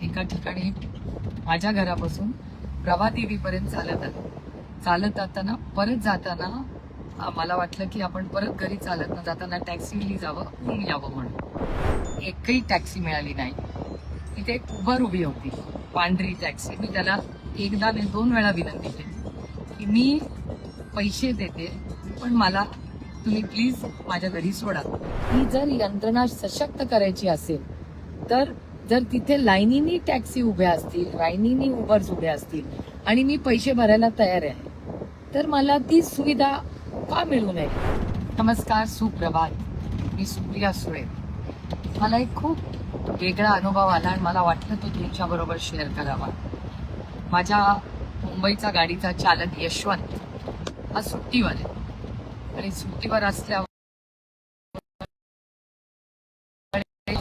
एका ठिकाणी माझ्या घरापासून प्रभादेवीपर्यंत चालत जाताना परत जाताना मला वाटलं की आपण परत घरी चालत न जाताना टॅक्सीने जावं, ऊन यावं म्हणून एकही टॅक्सी मिळाली नाही. तिथे एक उबर उभी होती, पांढरी टॅक्सी. मी त्याला एकदा नाही 2 वेळा विनंती केली की मी पैसे देते, पण मला तुम्ही प्लीज माझ्या घरी सोडा. ही जर यंत्रणा सशक्त करायची असेल तर जर तिथे लाईनीनी टॅक्सी उभ्या असतील, लाईनीनी उबर्स उभ्या असतील आणि मी पैसे भरायला तयार आहे, तर मला ती सुविधा का मिळू नये? नमस्कार, सुप्रभात. मी सुप्रिया सुळे. मला एक खूप वेगळा अनुभव आला आणि मला वाटलं तो तुमच्याबरोबर शेअर करावा. माझ्या मुंबईचा गाडीचा चालक यशवंत हा सुट्टीवर आहे आणि सुट्टीवर असल्यावर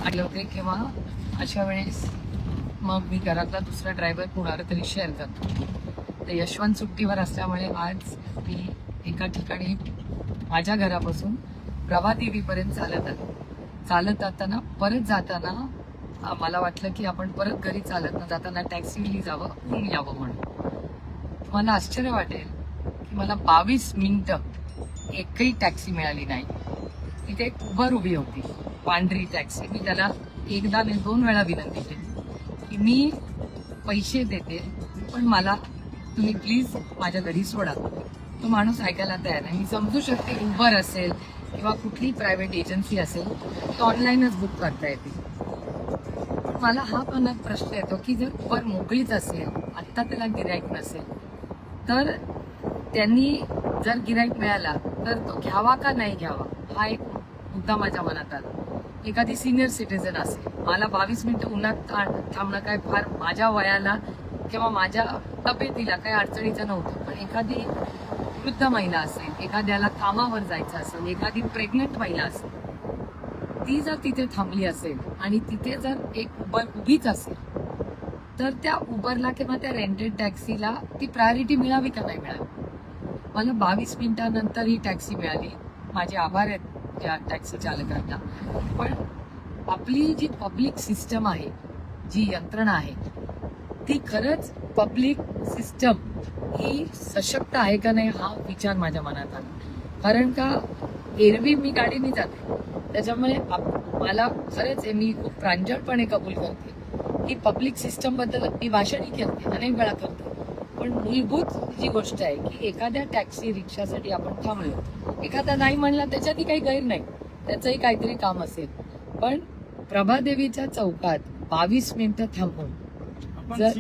आले होते किंवा अशा वेळेस मग मी घरातला दुसरा ड्रायव्हर कुणाला तरी शेअर करतो. तर यशवंत सुट्टीवर असल्यामुळे आज मी एका ठिकाणी माझ्या घरापासून प्रभादेवीपर्यंत चालत जाताना परत जाताना मला वाटलं की आपण परत घरी चालत न जाताना टॅक्सीने जावं, ऊन यावं म्हणून. मला आश्चर्य वाटेल की मला 22 मिनिटं एकही टॅक्सी मिळाली नाही. तिथे एक उबर उभी होती, पांढरी टॅक्सी. मी त्याला एकदा नाही 2 वेळा विनंती केली की मी पैसे देते, पण मला तुम्ही प्लीज माझ्या घरी सोडा. तो माणूस ऐकायला तयार नाही. मी समजू शकते उबर असेल किंवा कुठली प्रायव्हेट एजन्सी असेल तर ऑनलाईनच बुक करता येते. मला हा मनात प्रश्न येतो की जर उबर मोकळीच असेल, आत्ता त्याला गिऱ्हाईक नसेल, तर त्यांनी जर गिऱ्हाईक मिळाला तर तो घ्यावा का नाही घ्यावा, हा एक मुद्दा माझ्या मनात आला. एखादी सिनियर सिटीजन असेल, मला 22 मिनिटं उन्हात थांबणं काय फार माझ्या वयाला किंवा माझ्या तब्येतीला काही अडचणीचं नव्हतं. पण एखादी वृद्ध महिला असेल, एखाद्याला कामावर जायचं असेल, एखादी प्रेग्नंट महिला असेल, ती जर तिथे थांबली असेल आणि तिथे जर एक उबर उभीच असेल, तर त्या उबरला किंवा त्या रेंटेड टॅक्सीला ती प्रायोरिटी मिळावी का नाही मिळावी? मला 22 मिनिटांनंतर ही टॅक्सी मिळाली. माझे आभार आहेत त्या टॅक्सी चालकांना. पण आपली जी पब्लिक सिस्टम आहे, जी यंत्रणा आहे, ती खरंच पब्लिक सिस्टम ही सशक्त आहे का नाही हा विचार माझ्या मनात आला. कारण का एरवी मी गाडीने जाते, त्याच्यामुळे मला खरंच मी खूप प्रांजळपणे कबूल करते की पब्लिक सिस्टम बद्दल मी भाषणही करते, अनेक वेळा करते. पण मूलभूत जी गोष्ट आहे की एखाद्या टॅक्सी रिक्षासाठी आपण थांबलो, एखादा नाही म्हणला त्याच्यातही काही गैर नाही, त्याचंही काहीतरी काम असेल. पण प्रभादेवीच्या चौकात 22 मिनिटं थांबून जर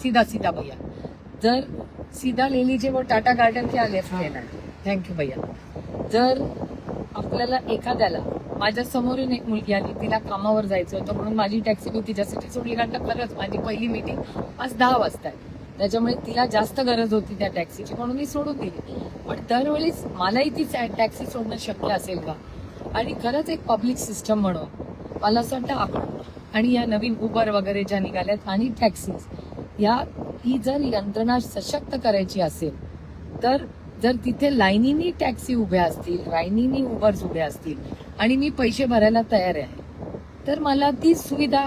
सीधा भैया, जर सीधा ले लीजिए वो टाटा गार्डन के लेफ्ट लेना है. थँक्यू भैया. जर आपल्याला एखाद्याला, माझ्या समोरून एक मुलगी आली, तिला कामावर जायचं होतं म्हणून माझी टॅक्सी मी तिच्यासाठी सोडली. कारण का खरंच माझी पहिली मीटिंग आज 10 वाजता आहे, त्याच्यामुळे तिला जास्त गरज होती त्या टॅक्सीची म्हणून मी सोडून दिली. पण दरवेळीच मलाही ती टॅक्सी सोडणं शक्य असेल का? आणि खरंच एक पब्लिक सिस्टम म्हणून मला असं वाटतं आपण आणि या नवीन उबर वगैरे ज्या निघाल्यात आणि टॅक्सीज, ही जर यंत्रणा सशक्त करायची असेल तर जर तिथे लाईनीनी टॅक्सी उभ्या असतील, लाईनीनी उबर्स उभ्या असतील आणि मी पैसे भरायला तयार आहे, तर मला ती सुविधा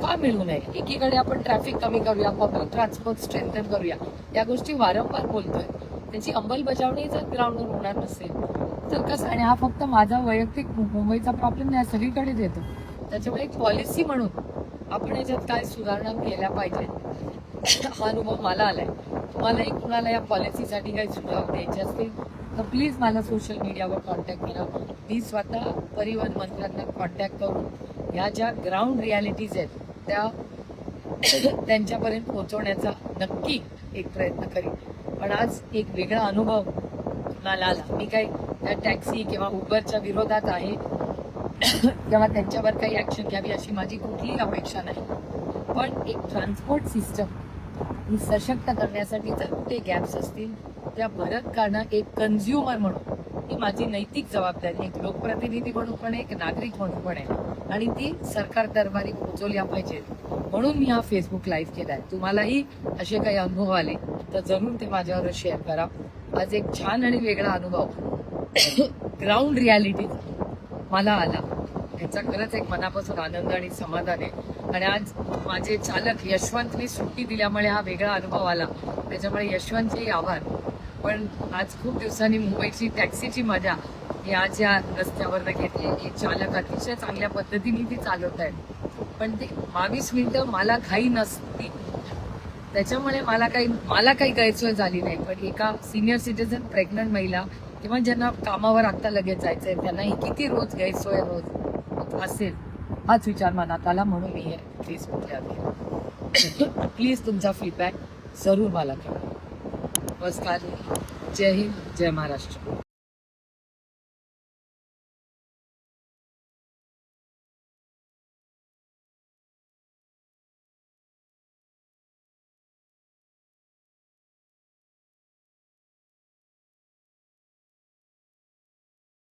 का मिळू नये? एकीकडे आपण ट्रॅफिक कमी करूया, पब्लिक ट्रान्सपोर्ट स्ट्रेंथन करूया, या गोष्टी वारंवार बोलतोय. त्याची अंमलबजावणी जर ग्राउंडवर होणार नसेल तर कसं? आणि हा फक्त माझा वैयक्तिक मुंबईचा प्रॉब्लेम नाही, सगळीकडेच येतो. त्याच्यामुळे एक पॉलिसी म्हणून आपण याच्यात काय सुधारणा केल्या पाहिजे हा अनुभव मला आलाय. तुम्हालाही कुणाला या पॉलिसीसाठी काही सुधारणा द्यायचे असतील तर प्लीज मला सोशल मीडियावर कॉन्टॅक्ट करा. मी स्वतः परिवहन मंत्र्यांना कॉन्टॅक्ट करून ह्या ज्या ग्राउंड रियालिटीज आहेत त्या त्यांच्यापर्यंत पोहोचवण्याचा नक्की एक प्रयत्न करीन. पण आज एक वेगळा अनुभव मला आला. मी काही त्या टॅक्सी किंवा उबरच्या विरोधात आहे किंवा त्यांच्यावर काही ऍक्शन घ्यावी अशी माझी कुठलीही अपेक्षा नाही. पण एक ट्रान्सपोर्ट सिस्टम ही सशक्त करण्यासाठी जर कुठे गॅप्स असतील त्या भरत काढणं एक कन्झ्युमर म्हणून ही माझी नैतिक जबाबदारी, एक लोकप्रतिनिधी म्हणून पण, एक नागरिक म्हणून पण आहे आणि ती सरकार दरबारी पोहोचवल्या पाहिजेत. म्हणून मी हा फेसबुक लाईव्ह केलाय. तुम्हालाही असे काही अनुभव आले तर जरूर ते माझ्यावर शेअर करा. आज एक छान आणि वेगळा अनुभव ग्राउंड रियालिटी मला आला, याचा खरंच एक मनापासून आनंद आणि समाधान आहे. आणि आज माझे चालक यशवंतनी सुट्टी दिल्यामुळे हा वेगळा अनुभव आला, त्याच्यामुळे यशवंतचे आभार. पण आज खूप दिवसांनी मुंबईची टॅक्सीची मजा ही आज या रस्त्यावर घेतली. हे चालक अतिशय चांगल्या पद्धतीने ती चालवत आहेत, पण ते 22 मिनिटं मला घाई नसती, त्याच्यामुळे मला काही गैरसोय झाली नाही. पण एका सिनियर सिटीजन प्रेग्नंट महिला किंवा ज्यांना कामावर आता लगेच जायचंय त्यांना ही किती रोज गैरसोय होत असेल हाच विचार मनात आला, म्हणून मी हे प्लीज म्हटलं. प्लीज तुमचा फीडबॅक जरूर मला कळवा. नमस्कार, जय हिंद, जय महाराष्ट्र.